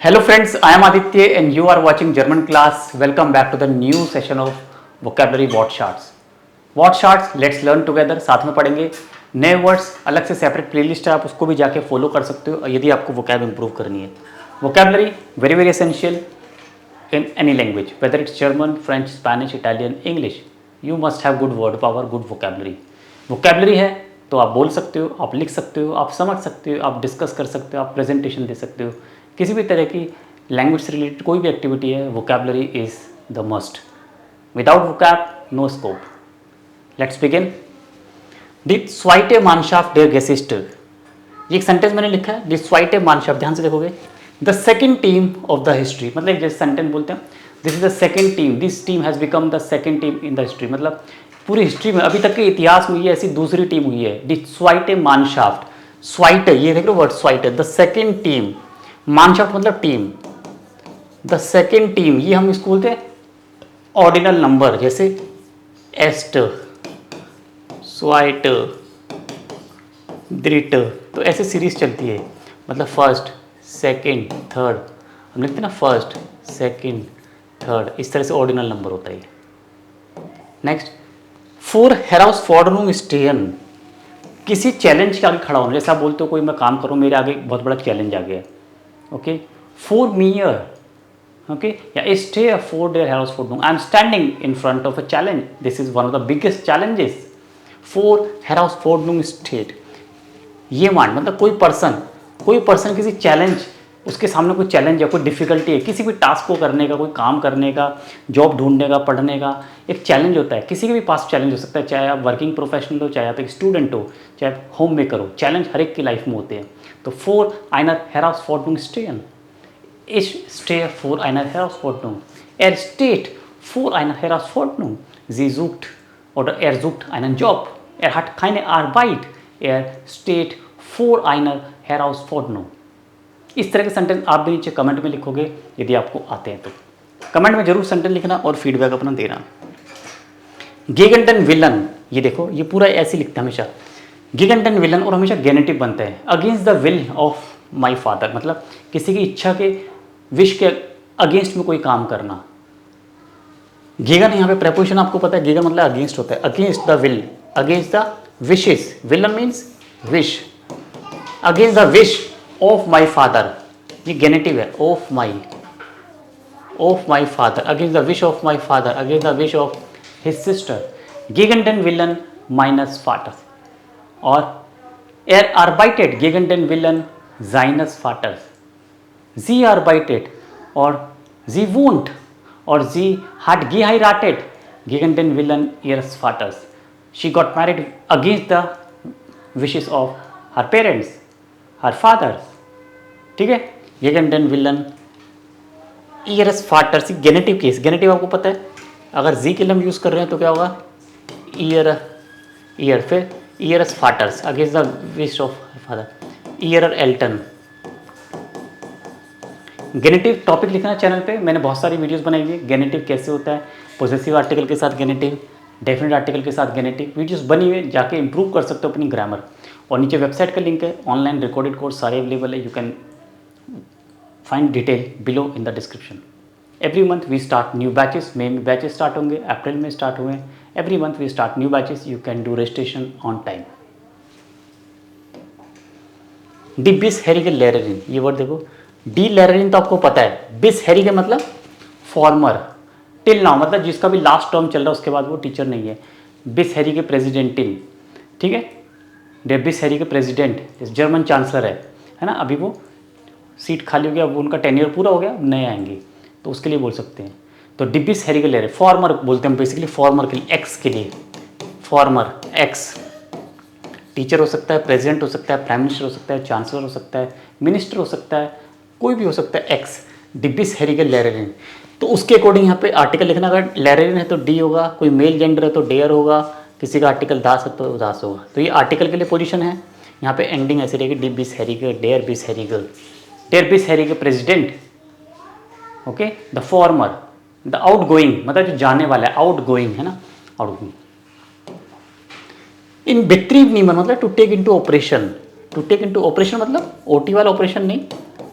Hello friends, I am Aditya and you are watching German class. Welcome back to the new session of vocabulary word charts. Word charts, let's learn together. साथ में पढ़ेंगे नए words, अलग से separate playlist है, आप उसको भी जाके फॉलो कर सकते हो यदि आपको vocab improve करनी है. Vocabulary very very essential in any language, whether it's German, French, Spanish, Italian, English. You must have good word power, good vocabulary. Vocabulary है तो आप बोल सकते हो, आप लिख सकते हो, आप समझ सकते हो, आप डिस्कस कर सकते हो, आप प्रेजेंटेशन दे सकते हो. किसी भी तरह की लैंग्वेज से रिलेटेड कोई भी एक्टिविटी है, vocabulary is the must. Without vocab no scope. Let's begin. दी स्वाइटे मानशाफ्ट डेयर गेसिस्ट. ये एक सेंटेंस मैंने लिखा है, दी स्वाइटे मानशाफ्ट. ध्यान से देखोगे, the second team of the history. मतलब जैसे सेंटेंस बोलते हैं, this is the second team, this team has become the second team in the history. मतलब पूरी हिस्ट्री में अभी तक के इतिहास में ये ऐसी दूसरी टीम हुई है. दी स्वाइटे मानशाफ्ट. स्वाइटे, ये देख लो वर्ड स्वाइटे, द सेकेंड टीम. मानशाफ्ट मतलब टीम. द सेकेंड टीम, ये हम इसको बोलते हैं ऑर्डिनल नंबर, जैसे एस्ट, स्वाइट, द्रिट. तो ऐसे सीरीज चलती है. मतलब फर्स्ट, सेकेंड, थर्ड. हम लिखते हैं ना फर्स्ट, सेकेंड, थर्ड, इस तरह से ऑर्डिनल नंबर होता है. नेक्स्ट, फॉर हेराउस फॉर्डनूम स्टेन. किसी चैलेंज के आगे खड़ा होना. जैसे आप बोलते हो कोई मैं काम करूँ, मेरे आगे बहुत बड़ा चैलेंज आ गया. ओके, फॉर मियर. ओके, या स्टे फॉर देयर हेराउस फॉर्डनूम. I am standing in front of a challenge. This is one of the biggest challenges. फॉर हेराउस फॉर्डनूम स्टेट. ये मान मतलब कोई पर्सन किसी चैलेंज, उसके सामने कोई चैलेंज है, कोई डिफिकल्टी है, किसी भी टास्क को करने का, कोई काम करने का, जॉब ढूंढने का, पढ़ने का एक चैलेंज होता है. किसी के भी पास चैलेंज हो सकता है, चाहे आप वर्किंग प्रोफेशनल हो, चाहे आप एक स्टूडेंट हो, चाहे आप होम मेकर हो. चैलेंज हर एक की लाइफ में होते हैं. तो फॉर आइनर हेराउसफॉर्डनूम स्टेन. Ich stehe vor einer Herausforderung. Er steht vor einer Herausforderung. Sie sucht oder er sucht einen Job. Er hat keine Arbeit. Er steht vor einer Herausforderung. इस तरह के सेंटेंस आप भी नीचे कमेंट में लिखोगे यदि आपको आते हैं तो. कमेंट में जरूर सेंटेंस लिखना और फीडबैक अपना देना. गेगेंटन विलन, ये देखो, ये पूरा ऐसे लिखते हैं हमेशा. गेगेंटन विलन और हमेशा गेनेटिव बनता है. Against the will of my father. मतलब किसी की इच्छा के, विश के अगेंस्ट में कोई काम करना. गेगन यहाँ पे प्रेपोजिशन आपको पता है, गेगन मतलब अगेंस्ट होता है. Against the will, against the wishes. विलन means wish. Against the wish of my father, ये गेनेटिव है. Of my father, against the wish of my father, against the wish of his sister. गेगन den विलन माइनस फाटर. और er arbeitet gegen den Willen seines Vaters. Sie arbeitet और sie wohnt और sie hat geheiratet gegen den Willen ihres Vaters. She got married against the wishes of her parents, her fathers. ठीक है, gegen den Willen ihres Vaters. गेनेटिव case. गेनेटिव आपको पता है, अगर जी के लिए हम यूज़ कर रहे हैं तो क्या होगा, ईयर. फिर ईयरस फाटर्स, against the wish of father, ईयर एल्टन. गेनेटिव टॉपिक लिखना चैनल पे, मैंने बहुत सारी वीडियोस बनाई हुई है. गेनेटिव कैसे होता है, पोजेसिव आर्टिकल के साथ गेनेटिव, डेफिनेट आर्टिकल के साथ गेनेटिव, वीडियोस बनी हुई है, जाके इंप्रूव कर सकते हो अपनी ग्रामर. और नीचे वेबसाइट का लिंक है, ऑनलाइन रिकॉर्डेड कोर्स सारे अवेलेबल है. You can find detail below in the description. Every month we start new batches. मई में बैचेस स्टार्ट होंगे, अप्रैल में स्टार्ट हुए. Every month we start new batches. You can do registration on time. डी बिस हेरिगे लेरेरिन, ये वर्ड देखो. डी लेरेरिन तो आपको पता है. बिस हेरिगे मतलब फॉर्मर. टिल नाउ मतलब जिसका भी लास्ट टर्म चल रहा है उसके बाद वो टीचर नहीं है. बिस हेरिगे प्रेसिडेंटिन. ठीक है, डे बिस हेरिगे प्रेसिडेंट जर्मन चांसलर है ना. अभी वो सीट खाली हो गया, वो उनका टेन्योर पूरा हो गया, नए आएंगे तो उसके लिए बोल सकते हैं. तो डिबिस हेरिगे लेरे, फॉर्मर बोलते हैं बेसिकली. फॉर्मर के लिए, एक्स के लिए फॉर्मर, एक्स. टीचर हो सकता है, प्रेसिडेंट हो सकता है, प्राइम मिनिस्टर हो सकता है, चांसलर हो सकता है, मिनिस्टर हो सकता है, कोई भी हो सकता है. एक्स, डिबिस हेरिगे लेरेरिन. तो उसके अकॉर्डिंग यहाँ पे आर्टिकल लिखना. अगर लेरेरिन है तो डी होगा, कोई मेल जेंडर है तो डेयर होगा, किसी का आर्टिकल दास है तो दास होगा. तो ये आर्टिकल के लिए पोजीशन है. यहाँ पे एंडिंग ऐसे रहेगी, डी बिस हेरिगे, डेयर बिस हेरिगे, डेयर बिस हेरिगे प्रेसिडेंट. Okay, the former, the outgoing मतलब जो जाने वाला है, आउट गोइंग है ना, आउट गोइंग. इन बेहतरीन नीमन मतलब to take into operation. To take into operation मतलब ओटी वाला ऑपरेशन नहीं,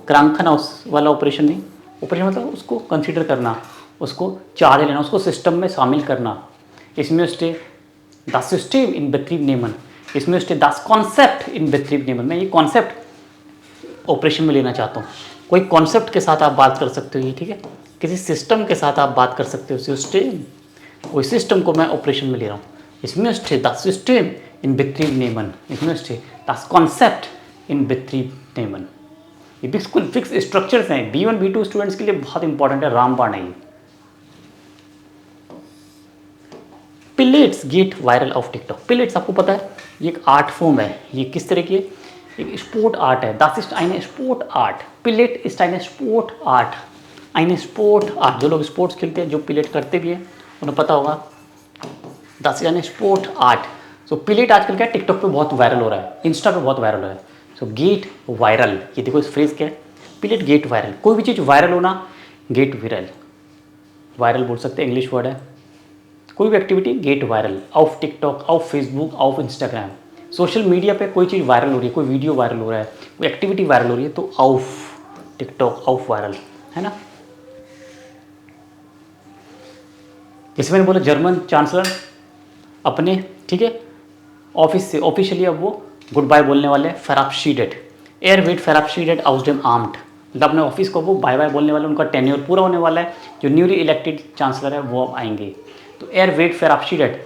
क्रांखन वाला ऑपरेशन नहीं, ऑपरेशन मतलब उसको कंसीडर करना, उसको चार्ज लेना, उसको सिस्टम में शामिल करना। इसमें उसके द सिस्टम इन बेट्रीव नेमन, इसमें उसके द कॉन्सेप्ट इन बेट्रीव नेमन। मैं ये कॉन्सेप्ट ऑपरेशन में लेना चाहता हूँ। कोई कॉन्सेप्ट के साथ आप बात कर सकते हो ये, ठीक है, किसी सिस्टम के साथ आप बात कर सकते हो, सिस्टम, कोई सिस्टम को मैं ऑपरेशन में ले रहा हूँ। इसमें उसके द सिस्टम इन बेट्रीव नेमन, इसमें उसके द कॉन्सेप्ट इन बेट्रीव नेमन। ये बिल्कुल फिक्स स्ट्रक्चर्स हैं, B1 B2 स्टूडेंट्स के लिए बहुत इंपॉर्टेंट है, रामबाण है ये। Pellets get viral of TikTok. Pellets आपको पता है ये एक आर्ट फॉर्म है, ये किस तरह की है, एक स्पोर्ट आर्ट है, das ist eine स्पोर्ट आर्ट, पिलेट ist eine स्पोर्ट आर्ट, eine स्पोर्ट आर्ट। जो लोग स्पोर्ट्स खेलते हैं, जो पिलेट करते भी हैं, उन्हें पता होगा das ist eine स्पोर्ट आर्ट। सो पिलेट आजकल क्या है, टिकटॉक पे बहुत वायरल हो रहा है, इंस्टा पे बहुत वायरल हो रहा है। सो गेट वायरल, ये देखो इस फ्रेज क्या है, पिलेट गेट वायरल। कोई भी चीज़ वायरल होना, गेट वायरल, वायरल बोल सकते हैं, इंग्लिश वर्ड है। कोई भी activity get viral, of TikTok, of Facebook, of Instagram, social media पे कोई चीज़ वायरल हो रही है, कोई वीडियो वायरल हो रहा है, कोई एक्टिविटी वायरल हो रही है, तो ऑफ टिकटॉक, ऑफ वायरल, है ना। जैसे मैंने बोला जर्मन चांसलर अपने, ठीक है, ऑफिस से ऑफिशियली अब वो गुड बाय बोलने वाले, फराबशीडेड, एयर वेट फराबशीडेड आउस डेम आर्म्ड, मतलब अपने ऑफिस को वो बाय बाय बोलने वाले, उनका टेन्योर पूरा होने वाला है। जो न्यूली इलेक्टेड चांसलर है वो अब आएंगे। तो एयर वेट फराबशीडेड,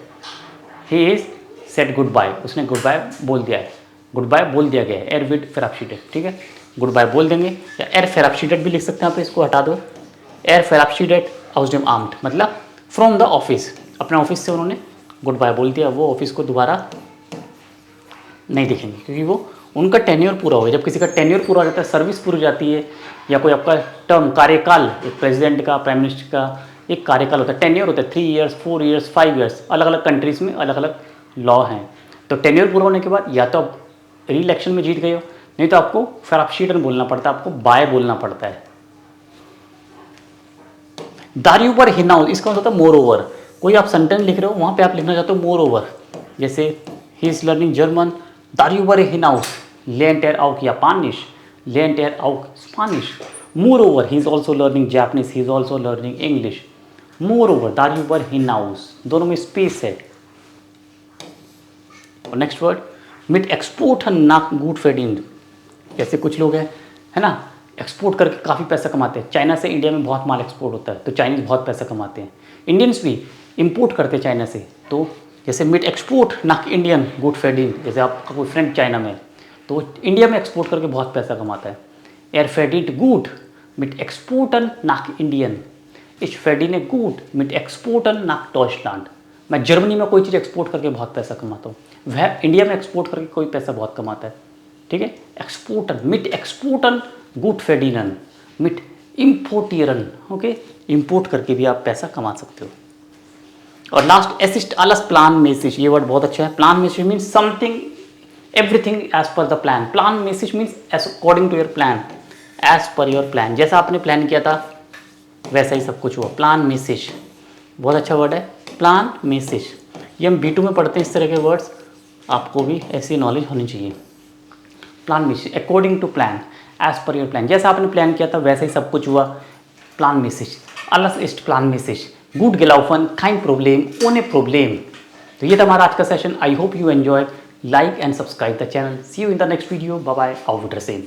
he is said goodbye, उसने गुड बाय बोल दिया है, गुड बाय बोल दिया गया है, एयर वेट फराबशीडेड, ठीक है, गुड बाय बोल देंगे। या एयर फराबशीडेड भी लिख सकते हैं, आप इसको हटा दो, एयर फराबशीडेड आउस डेम आर्म्ड, मतलब फ्रॉम द ऑफिस, अपने ऑफिस से उन्होंने गुड बाय बोल दिया, वो ऑफिस को दोबारा नहीं दिखेंगे, क्योंकि वो उनका टेन्योर पूरा हो गया। जब किसी का टेन्योर पूरा हो जाता है, सर्विस पूरी हो जाती है, या कोई आपका टर्म, कार्यकाल, एक प्रेसिडेंट का, प्राइम मिनिस्टर का एक कार्यकाल होता है, टेन्योर होता है, 3 ईयर्स, 4 ईयर्स, 5 ईयर्स, अलग अलग कंट्रीज़ में अलग अलग लॉ हैं। तो टेन्योर पूरा होने के बाद या तो आप री इलेक्शन में जीत गए हो, नहीं तो आपको फराबशीडन बोलना पड़ता है, आपको बाय बोलना पड़ता है। दारियों पर हिनाउ, इसका मतलब मोर ओवर। कोई आप सेंटेंस लिख रहे हो, वहाँ पे आप लिखना चाहते हो मोर ओवर, जैसे ही इज लर्निंग जर्मन, दारियों हिनाउस lernt er auch Japanisch, lernt er auch Spanish. Moreover, he is also learning Japanese, he is also learning English. Moreover, darüber hinaus, दोनों में स्पेस है। और next word, mit Exporten nach gut verdient, जैसे कुछ लोग हैं, है ना, एक्सपोर्ट करके काफ़ी पैसा कमाते हैं। चाइना से इंडिया में बहुत माल एक्सपोर्ट होता है, तो चाइनीज़ बहुत पैसा कमाते हैं। इंडियंस भी इंपोर्ट करते हैं चाइना से, तो जैसे मिट एक्सपोर्ट नाक इंडियन गुड फेडिन, जैसे आपका कोई फ्रेंड चाइना में, तो इंडिया में एक्सपोर्ट करके बहुत पैसा कमाता है। एर फेडिट गुड मिट एक्सपोर्टन नाक इंडियन, इस फेडिने गुड मिट एक्सपोर्टन नाक डॉइचलैंड। मैं जर्मनी में कोई चीज़ एक्सपोर्ट करके बहुत पैसा कमाता हूँ, वह इंडिया में एक्सपोर्ट करके कोई पैसा बहुत कमाता है, ठीक है। एक्सपोर्टन मिट एक्सपोर्टन गुड फेडिनन मिट इम्पोर्टियरन, ओके, इम्पोर्ट करके भी आप पैसा कमा सकते हो। और last assist alas plan message, ये वर्ड बहुत अच्छा है। Plan message means something everything as per the plan. Plan message means as according to your plan, as per your plan, जैसा आपने प्लान किया था वैसा ही सब कुछ हुआ। प्लान मैसेज बहुत अच्छा वर्ड है, प्लान मैसेज। ये हम B2 में पढ़ते हैं इस तरह के वर्ड्स, आपको भी ऐसी नॉलेज होनी चाहिए। Plan message according to plan, as per your plan, जैसा आपने प्लान किया था वैसा ही सब कुछ हुआ। प्लान मैसेज, अल्लास इस्ट प्लान मैसेज, गुड गेलाउफन, काइन प्रॉब्लम, ओने प्रॉब्लम। तो ये था हमारा आज का सेशन। I hope you enjoy, like and subscribe the channel. See you in the next video, bye bye, auf Wiedersehen।